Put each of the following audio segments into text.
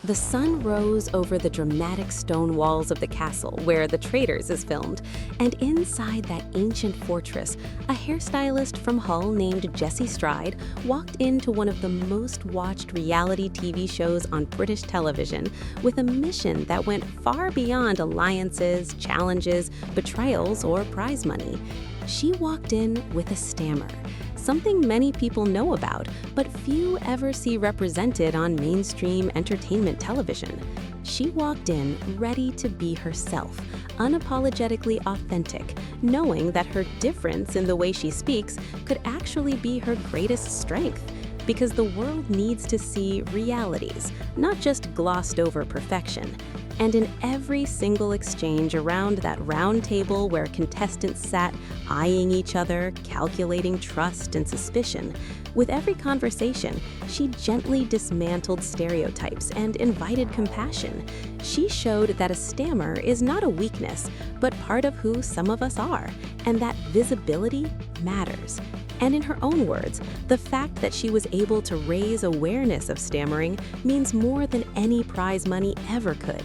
The sun rose over the dramatic stone walls of the castle where The Traitors is filmed, and inside that ancient fortress, a hairstylist from Hull named Jessie Stride walked into one of the most watched reality TV shows on British television with a mission that went far beyond alliances, challenges, betrayals, or prize money. She walked in with a stammer, something many people know about, but few ever see represented on mainstream entertainment television. She walked in ready to be herself, unapologetically authentic, knowing that her difference in the way she speaks could actually be her greatest strength. Because the world needs to see realities, not just glossed over perfection. And in every single exchange around that round table where contestants sat eyeing each other, calculating trust and suspicion, with every conversation, she gently dismantled stereotypes and invited compassion. She showed that a stammer is not a weakness, but part of who some of us are, and that visibility matters. And in her own words, the fact that she was able to raise awareness of stammering means more than any prize money ever could.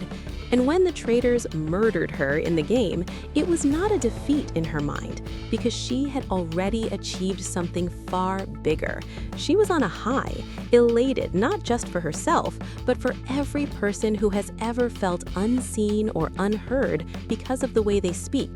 And when the Traitors murdered her in the game, it was not a defeat in her mind, because she had already achieved something far bigger. She was on a high, elated not just for herself, but for every person who has ever felt unseen or unheard because of the way they speak.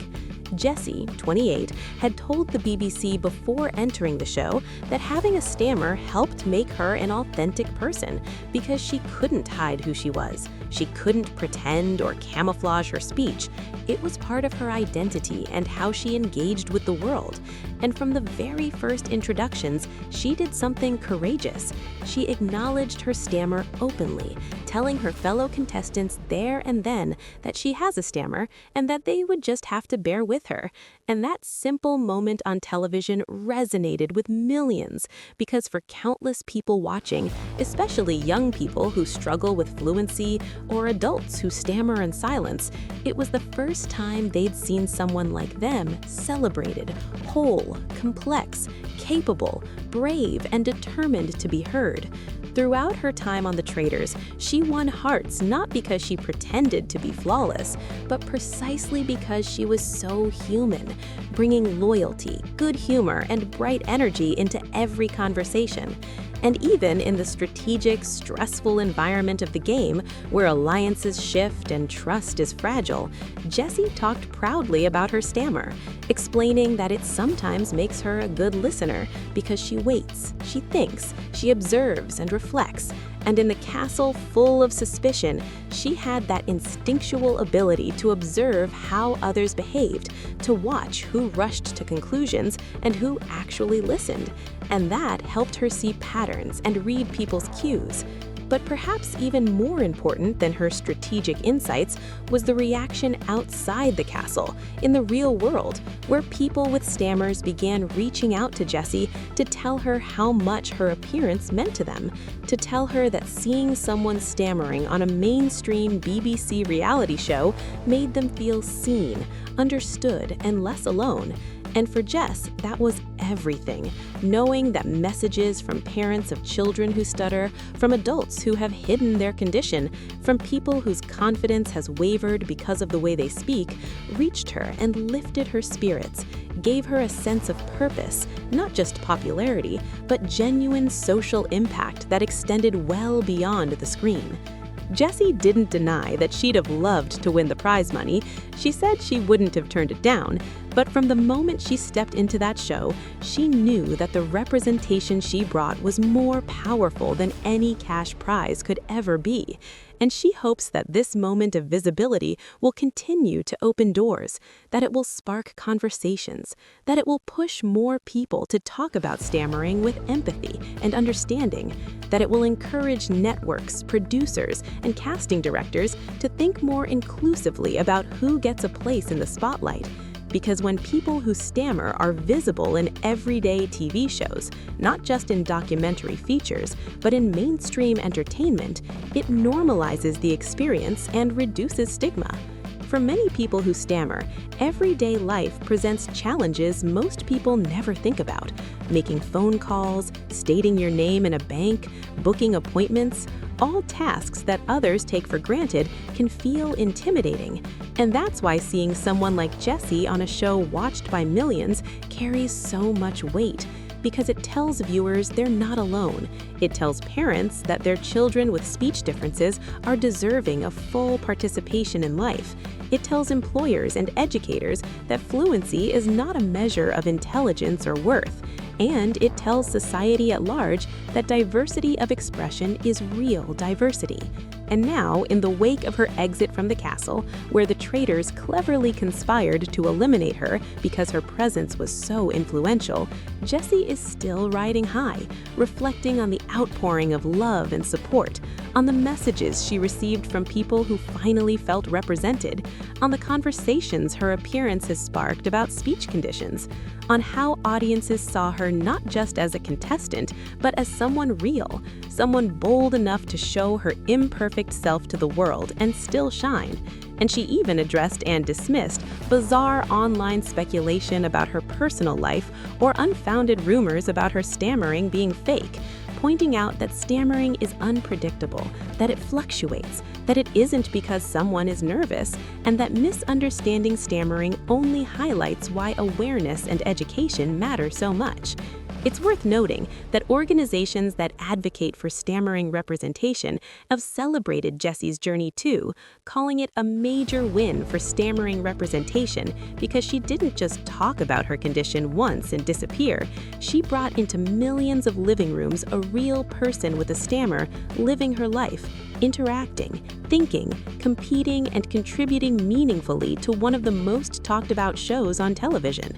Jessie, 28, had told the BBC before entering the show that having a stammer helped make her an authentic person because she couldn't hide who she was. She couldn't pretend or camouflage her speech. It was part of her identity and how she engaged with the world. And from the very first introductions, she did something courageous. She acknowledged her stammer openly, telling her fellow contestants there and then that she has a stammer and that they would just have to bear with her. And that simple moment on television resonated with millions because for countless people watching, especially young people who struggle with fluency or adults who stammer in silence, it was the first time they'd seen someone like them celebrated, whole, complex, capable, brave, and determined to be heard. Throughout her time on The Traitors, she won hearts not because she pretended to be flawless, but precisely because she was so human, bringing loyalty, good humor, and bright energy into every conversation. And even in the strategic, stressful environment of the game, where alliances shift and trust is fragile, Jessie talked proudly about her stammer, explaining that it sometimes makes her a good listener because she waits, she thinks, she observes and reflects. And in the castle full of suspicion, she had that instinctual ability to observe how others behaved, to watch who rushed to conclusions and who actually listened. And that helped her see patterns and read people's cues. But perhaps even more important than her strategic insights was the reaction outside the castle, in the real world, where people with stammers began reaching out to Jessie to tell her how much her appearance meant to them, to tell her that seeing someone stammering on a mainstream BBC reality show made them feel seen, understood, and less alone. And for Jess, that was everything. Knowing that messages from parents of children who stutter, from adults who have hidden their condition, from people whose confidence has wavered because of the way they speak, reached her and lifted her spirits, gave her a sense of purpose, not just popularity, but genuine social impact that extended well beyond the screen. Jessie didn't deny that she'd have loved to win the prize money. She said she wouldn't have turned it down, but from the moment she stepped into that show, she knew that the representation she brought was more powerful than any cash prize could ever be. And she hopes that this moment of visibility will continue to open doors, that it will spark conversations, that it will push more people to talk about stammering with empathy and understanding, that it will encourage networks, producers, and casting directors to think more inclusively about who gets a place in the spotlight. Because when people who stammer are visible in everyday TV shows, not just in documentary features, but in mainstream entertainment, it normalizes the experience and reduces stigma. For many people who stammer, everyday life presents challenges most people never think about. Making phone calls, stating your name in a bank, booking appointments, all tasks that others take for granted can feel intimidating. And that's why seeing someone like Jessie on a show watched by millions carries so much weight, because it tells viewers they're not alone. It tells parents that their children with speech differences are deserving of full participation in life. It tells employers and educators that fluency is not a measure of intelligence or worth. And it tells society at large that diversity of expression is real diversity. And now, in the wake of her exit from the castle, where the traitors cleverly conspired to eliminate her because her presence was so influential, Jessie is still riding high, reflecting on the outpouring of love and support, on the messages she received from people who finally felt represented, on the conversations her appearance has sparked about speech conditions, on how audiences saw her not just as a contestant, but as someone real, someone bold enough to show her imperfect self to the world and still shine. And she even addressed and dismissed bizarre online speculation about her personal life or unfounded rumors about her stammering being fake, pointing out that stammering is unpredictable, that it fluctuates, that it isn't because someone is nervous, and that misunderstanding stammering only highlights why awareness and education matter so much. It's worth noting that organizations that advocate for stammering representation have celebrated Jessie's journey too, calling it a major win for stammering representation because she didn't just talk about her condition once and disappear. She brought into millions of living rooms a real person with a stammer living her life, interacting, thinking, competing, and contributing meaningfully to one of the most talked about shows on television.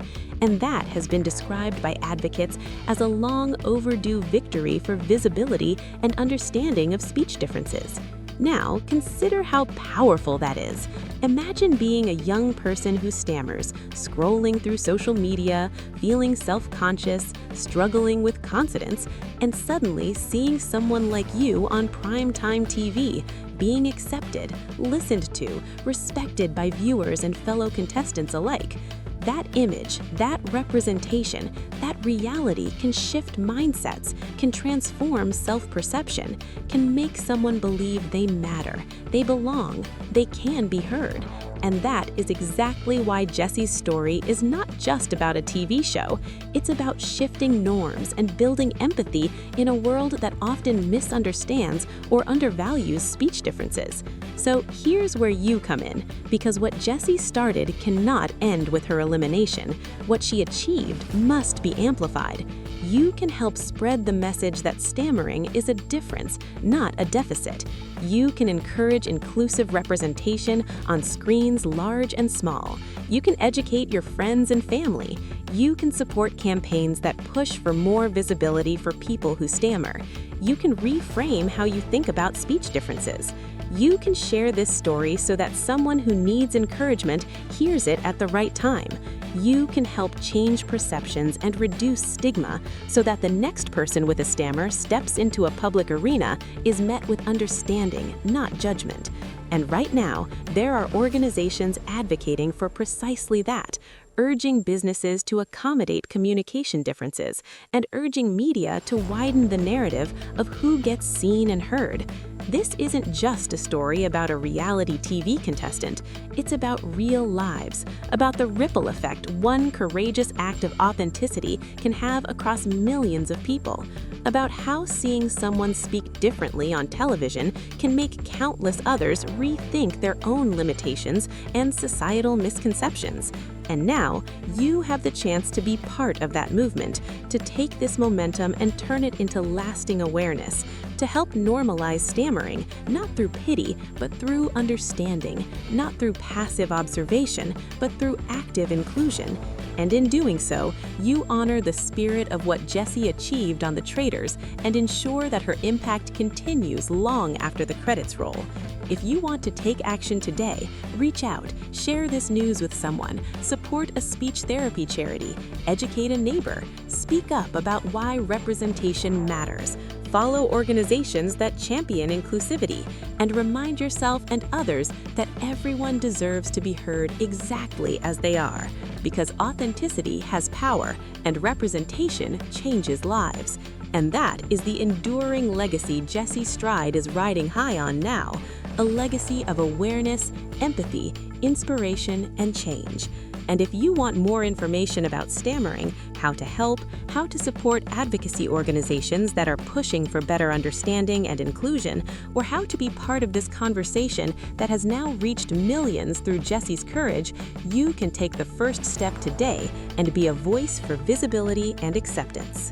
And that has been described by advocates as a long overdue victory for visibility and understanding of speech differences. Now, consider how powerful that is. Imagine being a young person who stammers, scrolling through social media, feeling self-conscious, struggling with confidence, and suddenly seeing someone like you on primetime TV, being accepted, listened to, respected by viewers and fellow contestants alike. That image, that representation, that reality can shift mindsets, can transform self-perception, can make someone believe they matter, they belong, they can be heard. And that is exactly why Jessie's story is not just about a TV show. It's about shifting norms and building empathy in a world that often misunderstands or undervalues speech differences. So here's where you come in, because what Jessie started cannot end with her elimination. What she achieved must be amplified. You can help spread the message that stammering is a difference, not a deficit. You can encourage inclusive representation on screens large and small. You can educate your friends and family. You can support campaigns that push for more visibility for people who stammer. You can reframe how you think about speech differences. You can share this story so that someone who needs encouragement hears it at the right time. You can help change perceptions and reduce stigma so that the next person with a stammer steps into a public arena is met with understanding, not judgment. And right now, there are organizations advocating for precisely that, urging businesses to accommodate communication differences and urging media to widen the narrative of who gets seen and heard. This isn't just a story about a reality TV contestant. It's about real lives, about the ripple effect one courageous act of authenticity can have across millions of people, about how seeing someone speak differently on television can make countless others rethink their own limitations and societal misconceptions. And now, you have the chance to be part of that movement, to take this momentum and turn it into lasting awareness, to help normalize stammering, not through pity, but through understanding, not through passive observation, but through active inclusion. And in doing so, you honor the spirit of what Jessie achieved on the Traitors and ensure that her impact continues long after the credits roll. If you want to take action today, reach out, share this news with someone, support a speech therapy charity, educate a neighbor, speak up about why representation matters, follow organizations that champion inclusivity, and remind yourself and others that everyone deserves to be heard exactly as they are, because authenticity has power and representation changes lives. And that is the enduring legacy Jessie Stride is riding high on now, a legacy of awareness, empathy, inspiration, and change. And if you want more information about stammering, how to help, how to support advocacy organizations that are pushing for better understanding and inclusion, or how to be part of this conversation that has now reached millions through Jessie's courage, you can take the first step today and be a voice for visibility and acceptance.